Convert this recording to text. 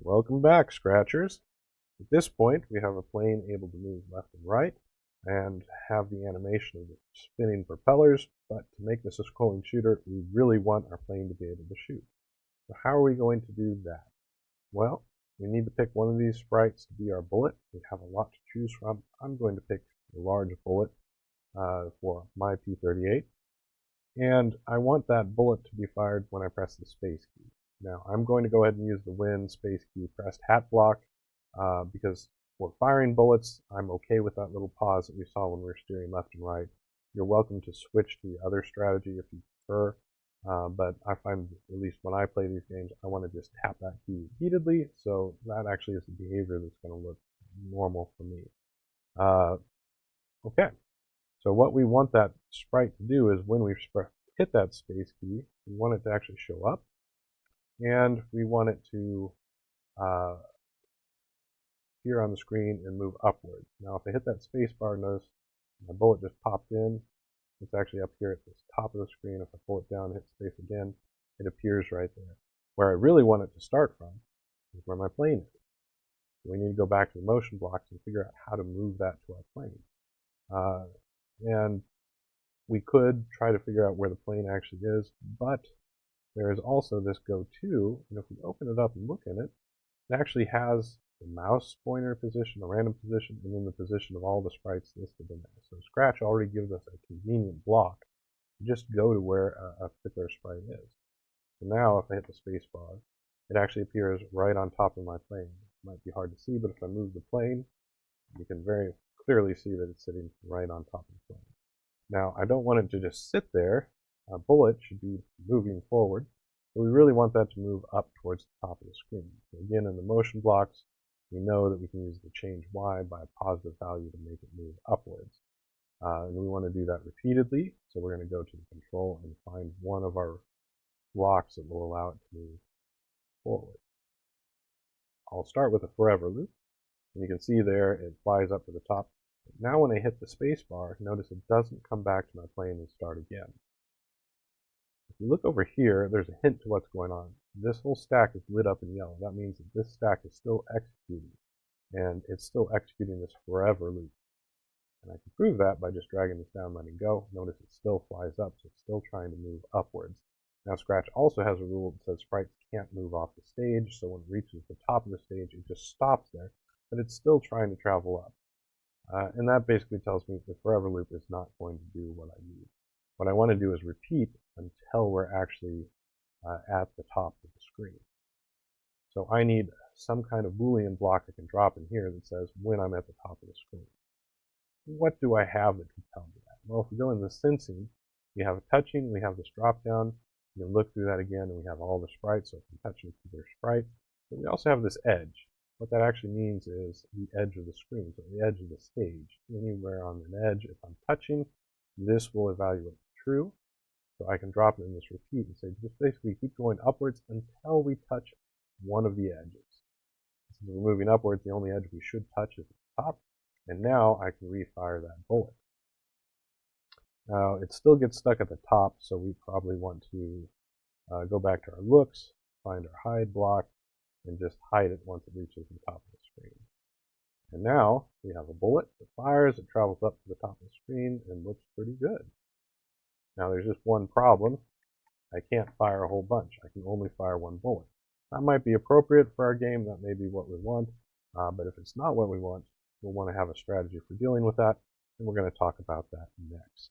Welcome back, Scratchers. At this point, we have a plane able to move left and right and have the animation of the spinning propellers, but to make this a scrolling shooter, we really want our plane to be able to shoot. So how are we going to do that? Well, we need to pick one of these sprites to be our bullet. We have a lot to choose from. I'm going to pick the large bullet for my P-38, and I want that bullet to be fired when I press the space key. Now, I'm going to go ahead and use the Win space key pressed hat block because for firing bullets, I'm okay with that little pause that we saw when we were steering left and right. You're welcome to switch to the other strategy if you prefer, but I find, at least when I play these games, I want to just tap that key repeatedly, so that actually is the behavior that's going to look normal for me. Okay, so what we want that sprite to do is when we hit that space key, we want it to actually show up, and we want it to appear on the screen and move upwards. Now, if I hit that space bar, notice my bullet just popped in. It's actually up here at the top of the screen. If I pull it down and hit space again, it appears right there. Where I really want it to start from is where my plane is. So we need to go back to the motion blocks and figure out how to move that to our plane. And we could try to figure out where the plane actually is, but there is also this go to, and if we open it up and look in it, it actually has the mouse pointer position, the random position, and then the position of all the sprites listed in there. So Scratch already gives us a convenient block to just go to where a particular sprite is. So now if I hit the space bar, it actually appears right on top of my plane. It might be hard to see, but if I move the plane, you can very clearly see that it's sitting right on top of the plane. Now, I don't want it to just sit there. A bullet should be moving forward. So we really want that to move up towards the top of the screen. So again, in the motion blocks, we know that we can use the change Y by a positive value to make it move upwards. And we want to do that repeatedly. So we're going to go to the control and find one of our blocks that will allow it to move forward. I'll start with a forever loop. And you can see there it flies up to the top. Now when I hit the space bar, notice it doesn't come back to my plane and start again. If you look over here, there's a hint to what's going on. This whole stack is lit up in yellow. That means that this stack is still executing, and it's still executing this forever loop. And I can prove that by just dragging this down, letting go. Notice it still flies up, so it's still trying to move upwards. Now Scratch also has a rule that says sprites can't move off the stage, so when it reaches the top of the stage, it just stops there, but it's still trying to travel up. And that basically tells me the forever loop is not going to do what I need. What I want to do is repeat until we're actually at the top of the screen. So I need some kind of Boolean block I can drop in here that says when I'm at the top of the screen. What do I have that can tell me that? Well, if we go in the sensing, we have touching, we have this drop down. You can look through that again, and we have all the sprites, so if I'm touching either sprite. But we also have this edge. What that actually means is the edge of the screen, so the edge of the stage. Anywhere on an edge, if I'm touching, this will evaluate true. So I can drop it in this repeat and say just basically keep going upwards until we touch one of the edges. Since we're moving upwards, the only edge we should touch is the top. And now I can refire that bullet. Now it still gets stuck at the top, so we probably want to go back to our looks, find our hide block, and just hide it once it reaches the top of the screen. And now we have a bullet that fires, it travels up to the top of the screen, and looks pretty good. Now there's just one problem. I can't fire a whole bunch. I can only fire one bullet. That might be appropriate for our game. That may be what we want. But if it's not what we want, we'll want to have a strategy for dealing with that. And we're going to talk about that next.